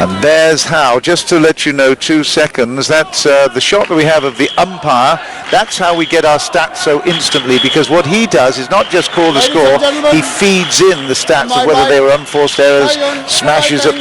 And there's how, just to let you know, 2 seconds, that's the shot that we have of the umpire. That's how we get our stats so instantly, because what he does is not just call the score, he feeds in the stats of whether they were unforced errors, smashes at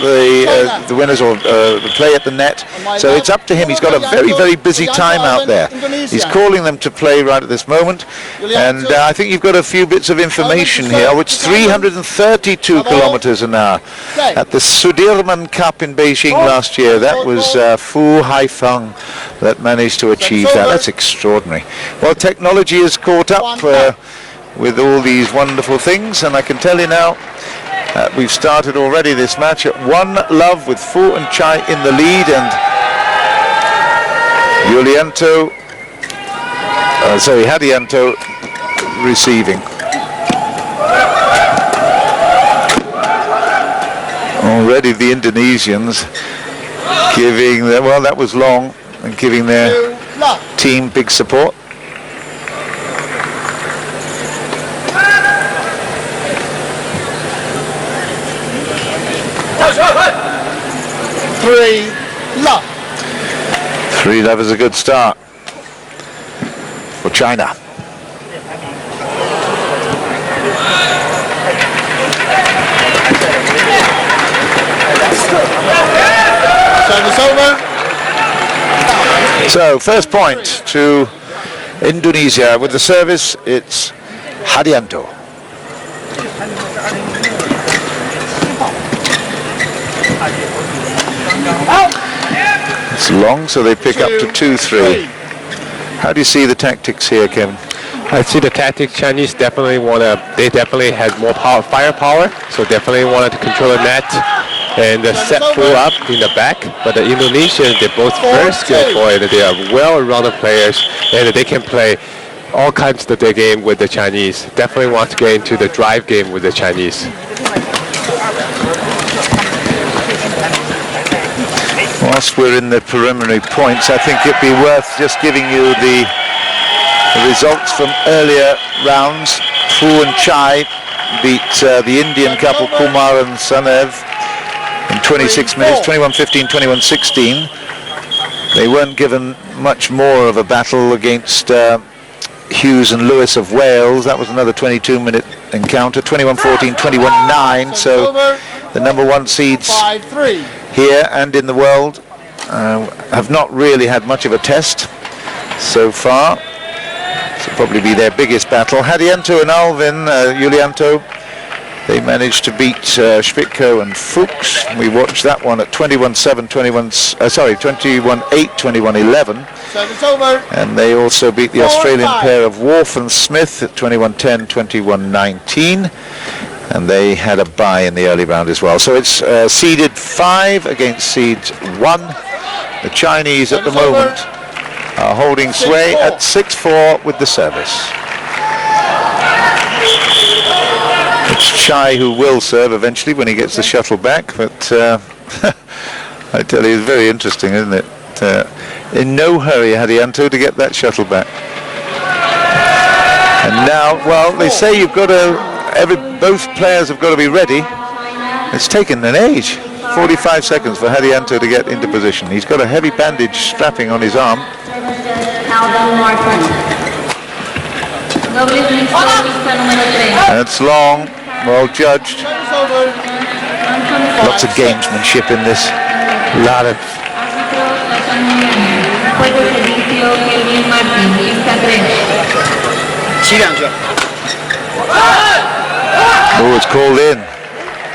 the winners, or the play at the net. So it's up to him. He's got a very, very busy time out there. He's calling them to play right at this moment. And I think you've got a few bits of information here. Oh, it's 332 kilometers an hour. At the Sudirman Cup in Beijing last year, that was Fu Haifeng that managed to achieve that. That's extraordinary. Well, technology has caught up with all these wonderful things, and I can tell you now, we've started already this match at 1-love with Fu and Chai in the lead, and Hadiyanto receiving. Already the Indonesians giving them, well, that was long, and giving their team big support. Three love is a good start for China. So first point to Indonesia. With the service, it's Hadiyanto. It's long, so they pick up to 2-3. How do you see the tactics here, Kevin? I see the tactics. Chinese definitely they definitely had more firepower, so definitely wanted to control the net and set full up in the back. But the Indonesians, they're both very skillful, and they are well-rounded players, and they can play all kinds of the game with the Chinese. Definitely want to get into the drive game with the Chinese. Whilst we're in the preliminary points, I think it'd be worth just giving you the results from earlier rounds. Fu and Chai beat the Indian couple Kumar and Sanev in 26 minutes, 21-15, 21-16. They weren't given much more of a battle against Hughes and Lewis of Wales. That was another 22-minute encounter, 21-14, 21-9. So the number 1 seeds here and in the world have not really had much of a test so far. This will probably be their biggest battle. Hadiyanto and Alvin, Yulianto, they managed to beat Spitko and Fuchs. We watched that one at 21-7, 21-8, 21-11. And they also beat the Australian pair of Worf and Smith at 21-10, 21-19. And they had a bye in the early round as well. So it's seeded 5 against seeds 1. The Chinese at the moment are holding sway at 6-4 with the service. It's Chai who will serve eventually when he gets the shuttle back, but I tell you, it's very interesting, isn't it? In no hurry, Hadiyanto, to get that shuttle back. And now, well, they say you've got to, both players have got to be ready. It's taken an age, 45 seconds for Hadiyanto to get into position. He's got a heavy bandage strapping on his arm. That's long, well judged. Lots of gamesmanship in this. A lot of. Oh, it's called in.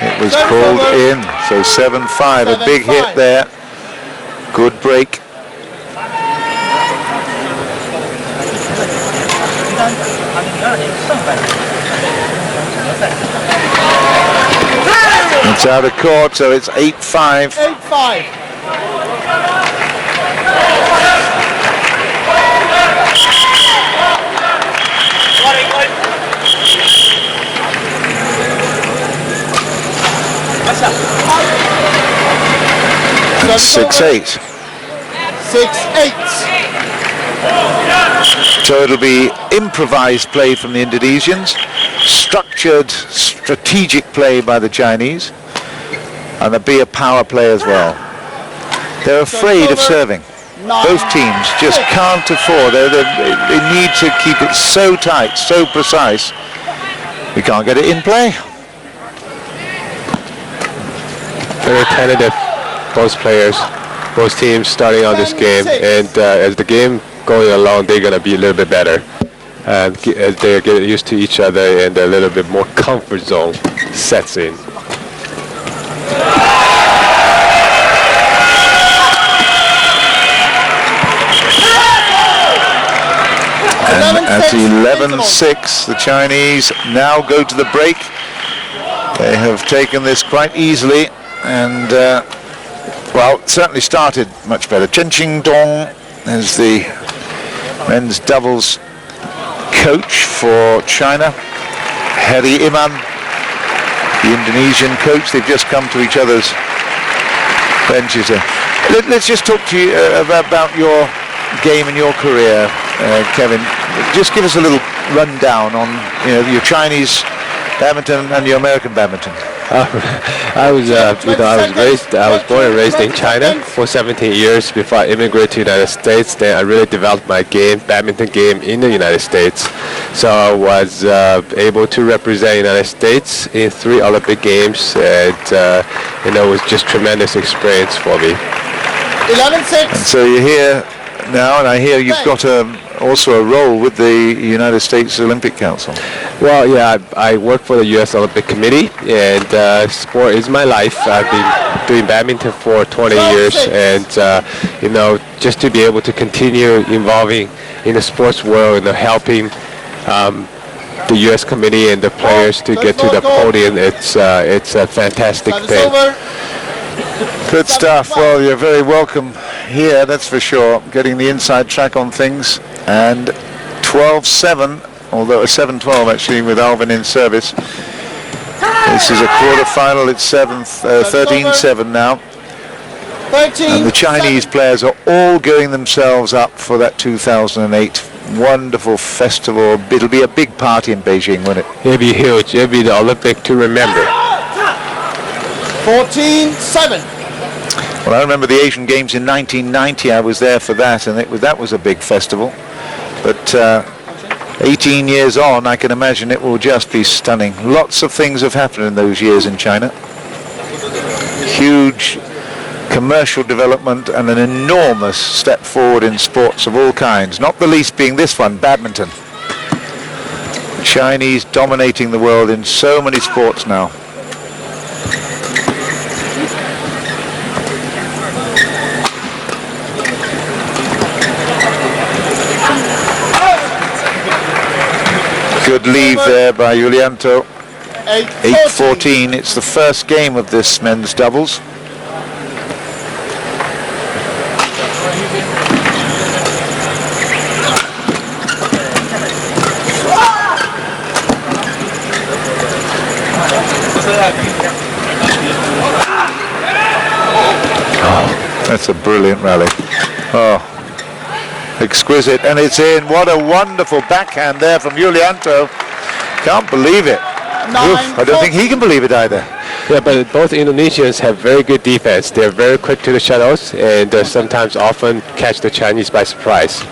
It was called in. So 7-5, a big hit there. Good break. It's out of court, so it's 8-5. 8-5. It's 6-8. 6-8. So it'll be improvised play from the Indonesians, structured, strategic play by the Chinese. and there'll be a power play as well. They're afraid of serving. Both teams just can't afford. They need to keep it so tight, so precise. We can't get it in play. Very tentative, both players, both teams starting on this game, and as the game going along, they're going to be a little bit better. As they get used to each other, and a little bit more comfort zone sets in. And at 11-6, the Chinese now go to the break. They have taken this quite easily, and well, certainly started much better. Chen Qingdong is the men's doubles coach for China. Heri Iman, the Indonesian coach. They've just come to each other's benches. Let's just talk to you about your game and your career, Kevin. Just give us a little rundown on your Chinese badminton and your American badminton. I was born and raised in China for 17 years before I immigrated to the United States. Then I really developed my badminton game in the United States. So I was able to represent the United States in 3 Olympic Games, and it was just tremendous experience for me. 11-6. And so you're here now, and I hear you've got also a role with the United States Olympic Council. Well, yeah, I work for the U.S. Olympic Committee, and sport is my life. I've been doing badminton for 20 years, and just to be able to continue involving in the sports world and helping the U.S. Committee and the players to get to the podium, it's a fantastic thing. Good stuff. Well, you're very welcome here, that's for sure. Getting the inside track on things. And 12-7, although a 7-12 actually with Alvin in service. This is a quarter-final. It's 13-7 now. And the Chinese players are all gearing themselves up for that 2008 wonderful festival. It'll be a big party in Beijing, won't it? It'll be huge. It'll be the Olympic to remember. 14-7. Well, I remember the Asian Games in 1990. I was there for that, and that was a big festival. But 18 years on, I can imagine it will just be stunning. Lots of things have happened in those years in China. Huge commercial development and an enormous step forward in sports of all kinds, not the least being this one, badminton. Chinese dominating the world in so many sports now. Good leave there by Yulianto. 8-14. It's the first game of this men's doubles. Oh, that's a brilliant rally. Oh. Exquisite, and it's in. What a wonderful backhand there from Yulianto. Can't believe it. Oof, I don't think he can believe it either. Yeah, but both Indonesians have very good defense. They're very quick to the shuttles, and sometimes often catch the Chinese by surprise.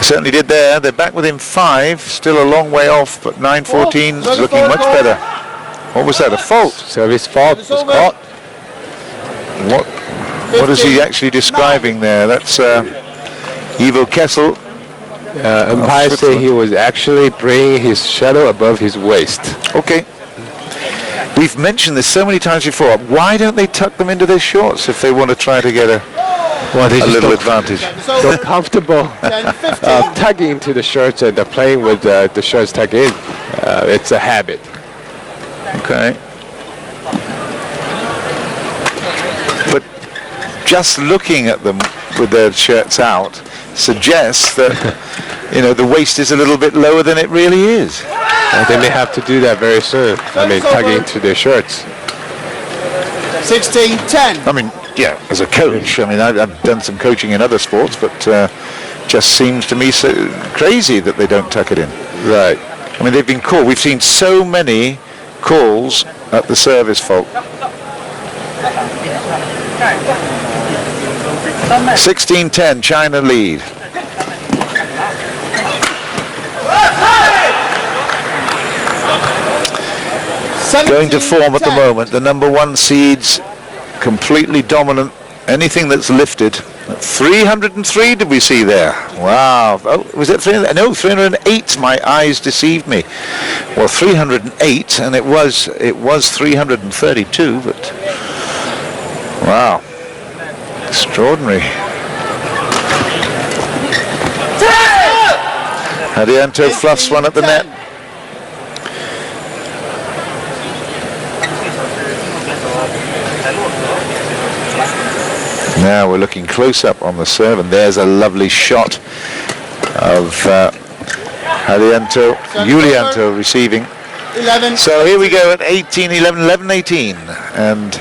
Certainly did there. They're back within 5, still a long way off, but 9-14 is looking much better. What was that, a fault? Service fault was caught. What is he actually describing there? That's Ivo Kessel. Umpires say he was actually bringing his shuttle above his waist. Okay. We've mentioned this so many times before. Why don't they tuck them into their shorts if they want to try to get a little advantage? So comfortable tugging into the shirts and playing with the shirts tucked in. It's a habit. Okay. But just looking at them with their shirts out suggests that the waist is a little bit lower than it really is. They may have to do that very soon. I mean, tugging into their shirts. 16-10. I mean, yeah, as a coach, I mean, I've done some coaching in other sports, but just seems to me so crazy that they don't tuck it in. Right. I mean, they've been called. We've seen so many calls at the service fault. 16-10, China lead. Going to form at the moment. The number 1 seeds completely dominant. Anything that's lifted. 303 did we see there? Wow. Oh, was it 300? No, 308. My eyes deceived me. Well, 308, and it was 332, but wow. Extraordinary. Hadiyanto fluffs one at the net. Now we're looking close up on the serve, and there's a lovely shot of Hadiyanto Yulianto receiving. 11. So here we go at 18-11, 11-18, and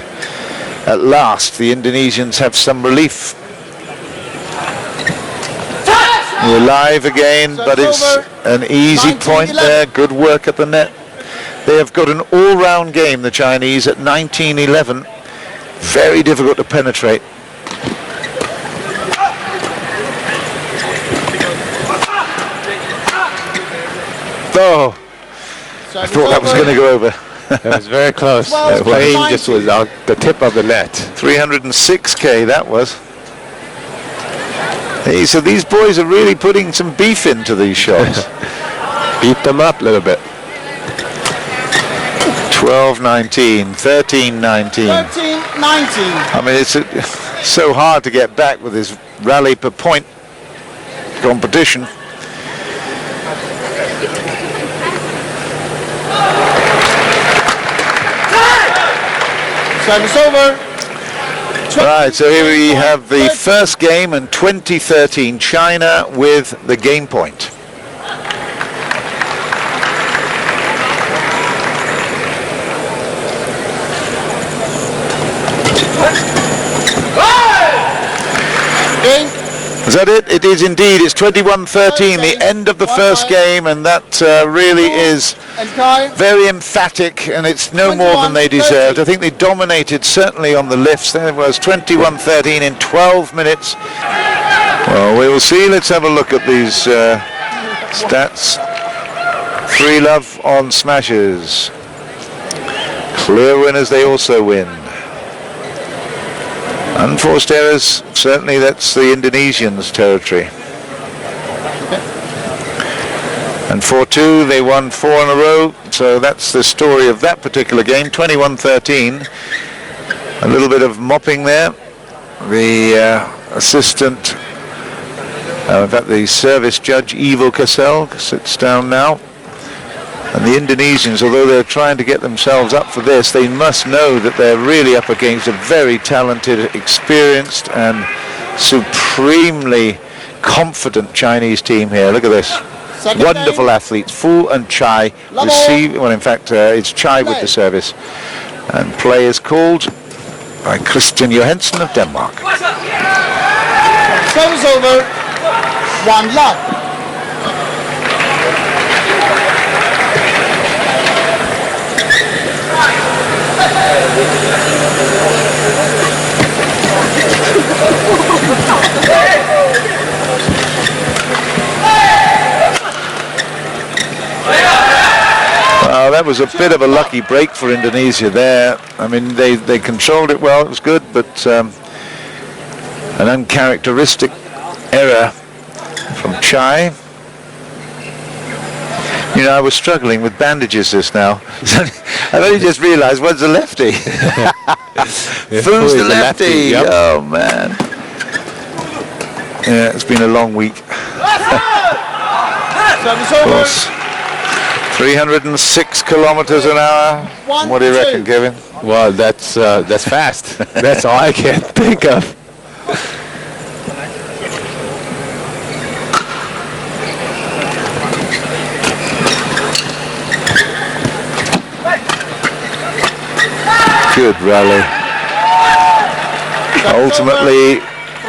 at last the Indonesians have some relief. We're live again, but it's an easy point there. Good work at the net. They have got an all-round game, the Chinese, at 19-11. Very difficult to penetrate. Oh, I thought that was going to go over. That was very close. Well, The plane just was on the tip of the net. 306K that was. Hey, so these boys are really putting some beef into these shots. Beat them up a little bit. 12-19, 13-19. 13-19. I mean, it's so hard to get back with this rally per point competition. Service over. Right, so here we have the first game in 2013, China with the game point. Game. Is that it? It is indeed. It's 21-13, the end of the first game, and that really is And CAI. very emphatic, and it's no more than they deserved. I think they dominated certainly on the lifts. There was 21-13 in 12 minutes. Well, we will see. Let's have a look at these stats. 3-love on smashes. Clear winners, they also win. Unforced errors, certainly that's the Indonesians' territory. And 4-2, they won 4 in a row, so that's the story of that particular game. 21-13, a little bit of mopping there. The assistant, in fact the service judge, Ivo Cassel, sits down now. And the Indonesians, although they're trying to get themselves up for this, they must know that they're really up against a very talented, experienced and supremely confident Chinese team here. Look at this. Second Wonderful game. athletes. Fu and Chai Level. receive, well in fact it's Chai with the service. And play is called by Christian Johansen of Denmark. Service over. 1-love. Well, that was a bit of a lucky break for Indonesia there. I mean, they controlled it well, it was good, but an uncharacteristic error from Chai. You know, I was struggling with bandages just now. I've only just realised one's a lefty. Who's the lefty? Yep. Oh, man. Yeah, it's been a long week. Service Of over. course. 306 kilometers an hour. What do you reckon, Kevin? Well, that's fast. That's all I can think of. Good rally. Ultimately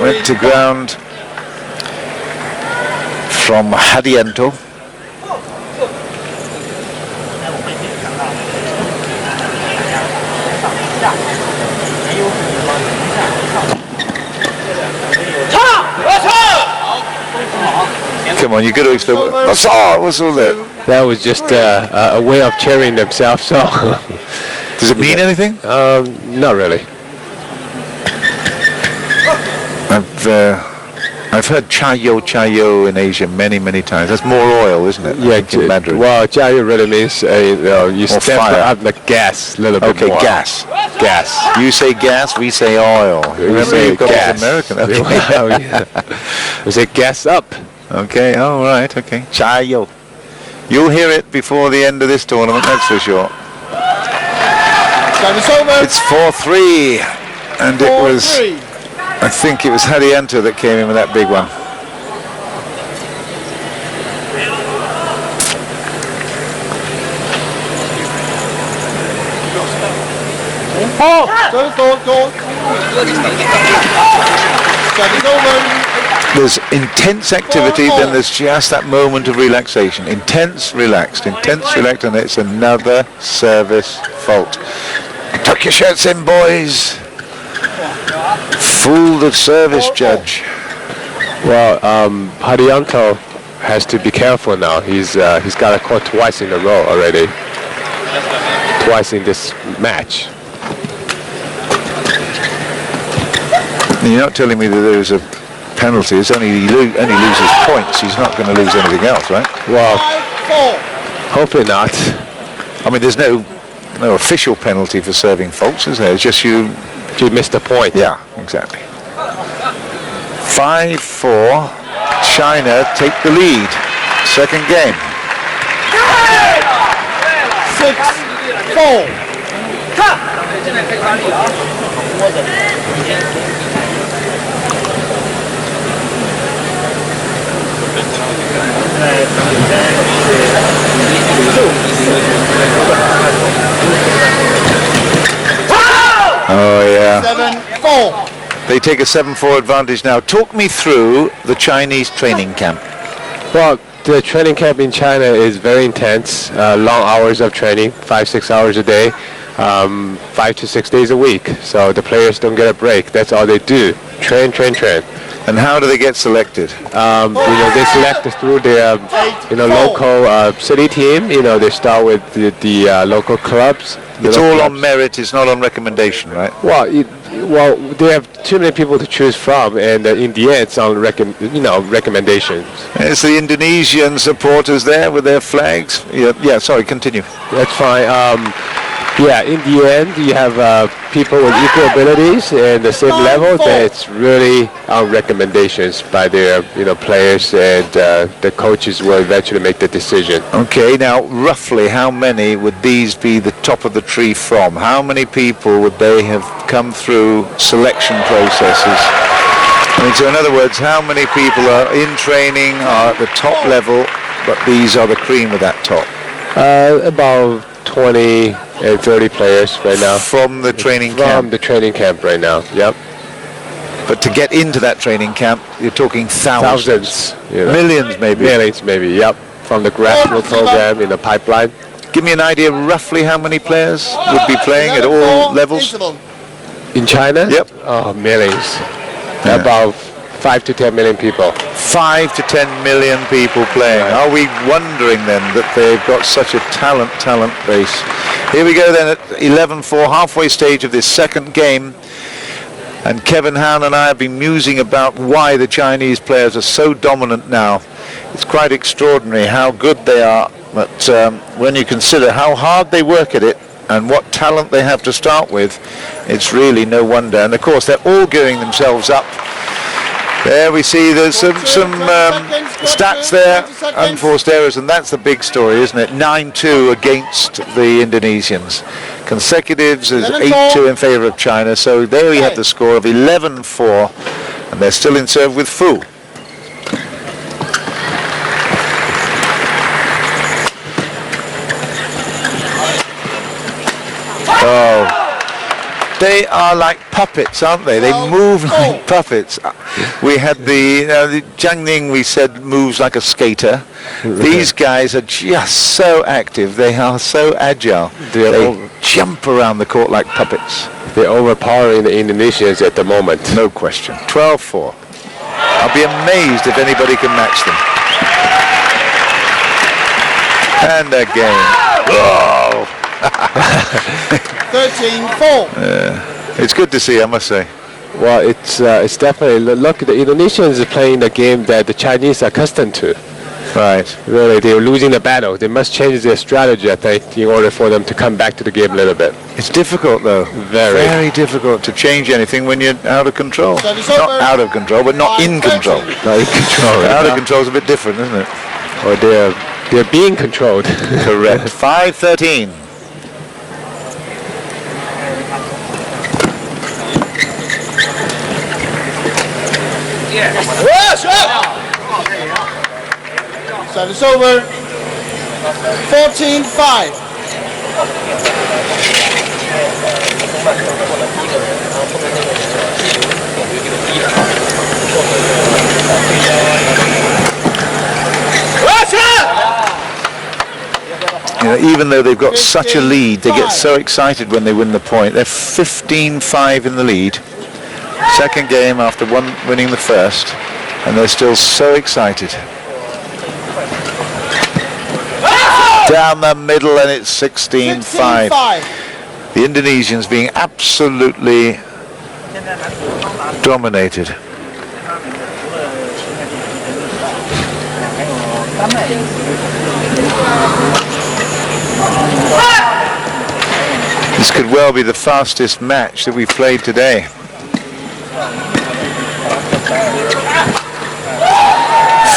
went to ground from Hadiyanto. on, you got to explain. What's all that? That was just a way of cheering themselves. So, does it mean anything? Not really. I've heard chayo in Asia many times. That's more oil, isn't it? Yeah, Mandarin. well, chayo really means you step up the gas a little bit more. Okay, gas. Gas. You say gas, we say oil. Remember, you've got gas. American. Okay. Oh, yeah. We say gas up. Okay, all right, okay. Chayo. You'll hear it before the end of this tournament, that's for sure. Time is over. It's 4-3, and it was, 4-3. I think it was Hadiyanto that came in with that big one. Go. Time is over. There's intense activity, then there's just that moment of relaxation. Intense, relaxed, and it's another service fault. Tuck your shirts in, boys. Fool the service judge. Well, Hadiyanto has to be careful now. He's got a call twice in a row already. Twice in this match. You're not telling me that there's a penalty. It's only he loses points. He's not going to lose anything else, right? Well, hopefully not. I mean, there's no official penalty for serving faults, is there? It's just you missed the point. Yeah, exactly. 5-4. China take the lead. Second game. 6-4. Oh yeah. 7-4. They take a 7-4 advantage now. Talk me through the Chinese training camp. Well, the training camp in China is very intense. Long hours of training, 5-6 hours a day, 5 to 6 days a week. So the players don't get a break. That's all they do. Train. And how do they get selected? They select through their local city team. They start with the local clubs. It's all on merit. It's not on recommendation, right? Well, they have too many people to choose from, and in the end, it's on recommendations. It's the Indonesian supporters there with their flags. Yeah. Sorry, continue. That's fine. In the end, you have people with equal abilities and the same level. That it's really on recommendations by their players, and the coaches will eventually make the decision. Okay, now roughly how many would these be the top of the tree from? How many people would they have come through selection processes? I mean, so in other words, how many people are in training, are at the top level, but these are the cream of that top? About 20 and 30 players right now. From the training camp? From the training camp right now, yep. But to get into that training camp, you're talking thousands. Millions maybe. Millions maybe, yep. From the grassroots program in the pipeline. Give me an idea roughly how many players would be playing at all levels? In China? Yep. Oh, millions. Yeah. About 5 to 10 million people. 5 to 10 million people playing. Right. Are we wondering then that they've got such a talent base? Here we go then at 11-4, halfway stage of this second game. And Kevin Hahn and I have been musing about why the Chinese players are so dominant now. It's quite extraordinary how good they are, but when you consider how hard they work at it and what talent they have to start with, it's really no wonder. And of course, they're all gearing themselves up. There we see there's some stats there, unforced errors, and that's the big story, isn't it? 9-2 against the Indonesians. Consecutives is 8-2 in favour of China, so there we have the score of 11-4, and they're still in serve with Fu. Oh. They are like puppets, aren't they? They move like puppets. We had the Jiang Ning, we said, moves like a skater. These guys are just so active. They are so agile. They jump around the court like puppets. They're overpowering the Indonesians at the moment. No question. 12-4. I'll be amazed if anybody can match them. And again. Oh. 13-4. It's good to see, I must say. Well, it's definitely, look, the Indonesians are playing the game that the Chinese are accustomed to. Right. Really, they're losing the battle. They must change their strategy, I think, in order for them to come back to the game a little bit. It's difficult, though. Very difficult to change anything when you're out of control. Not out of control, but not in control. Not in control. Out of control is a bit different, isn't it? Or they're being controlled. Correct. 5-13. Service over. 14-5. You know, even though they've got such a lead, they get so excited when they win the point. They're 15-5 in the lead. Second game after winning the first, and they're still so excited. Down the middle, and it's 16-5. The Indonesians being absolutely dominated. This could well be the fastest match that we've played today.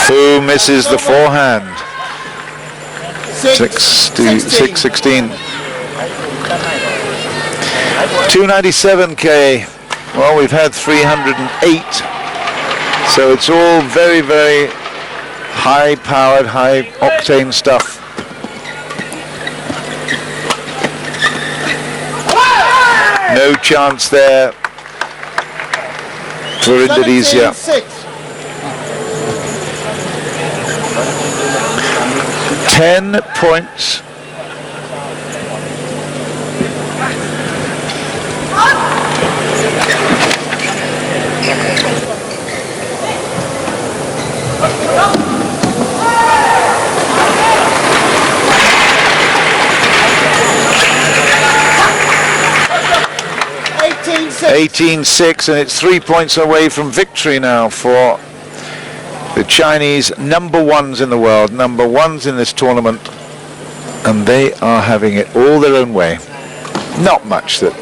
Fu misses the forehand. 6-16. 297K. Well, we've had 308. So it's all very, very high-powered, high-octane stuff. No chance there for Indonesia. 10 points. $18-6, and it's 3 points away from victory now for the Chinese number ones in the world, number ones in this tournament, and they are having it all their own way. Not much that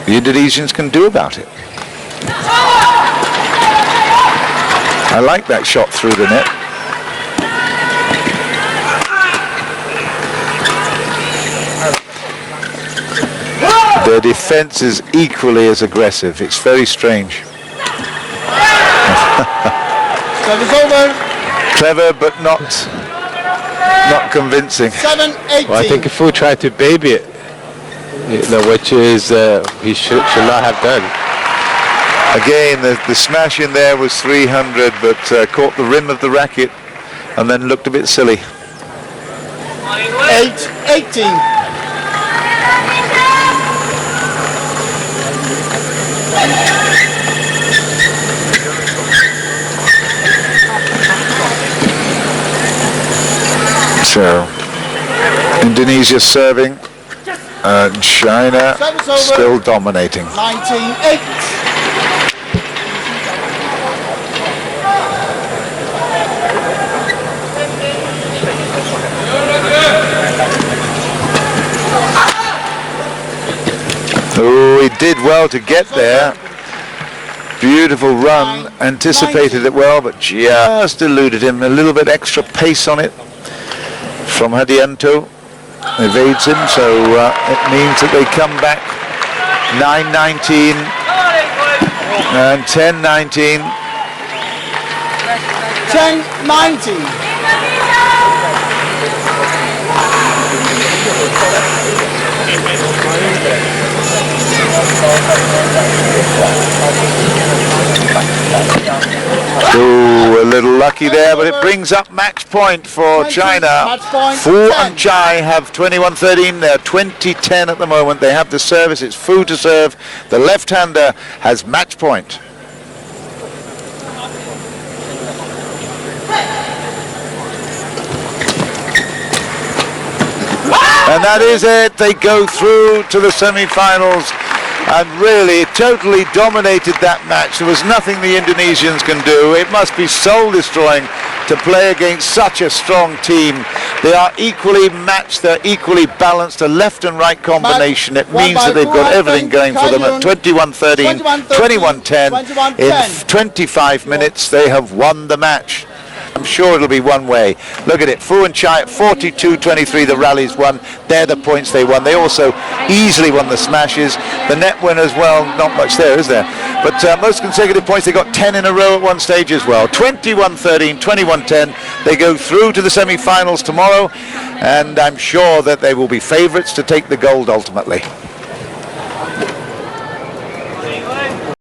the Indonesians can do about it. I like that shot through the net. Their defense is equally as aggressive. It's very strange. Service over. Clever, but not convincing. 7-18. Well, I think Fu tried to baby it, which is he should not have done. Again, the smash in there was 300, but caught the rim of the racket and then looked a bit silly. 8-18. So, Indonesia serving, and China still dominating. 19-8. Oh, he did well to get there. Beautiful run, anticipated it well, but just eluded him. A little bit extra pace on it from Hadiyanto, evades him, so it means that they come back 9-19 and 10-19. 10-19. Ooh, a little lucky there, but it brings up match point for China. Fu and Chai have 21-13. They're 20-10 at the moment. They have the service. It's Fu to serve. The left-hander has match point. And that is it. They go through to the semi-finals and really totally dominated that match. There was nothing the Indonesians can do. It must be soul-destroying to play against such a strong team. They are equally matched, they're equally balanced, a left and right combination. It means that they've got everything going for them at 21-13, 21-10. In 25 minutes, they have won the match. I'm sure it'll be one way. Look at it, Fu and Chai at 42-23, the rallies won. They're the points they won. They also easily won the smashes. The net winners, well, not much there, is there? But most consecutive points, they got 10 in a row at one stage as well. 21-13, 21-10. They go through to the semi-finals tomorrow, and I'm sure that they will be favourites to take the gold ultimately.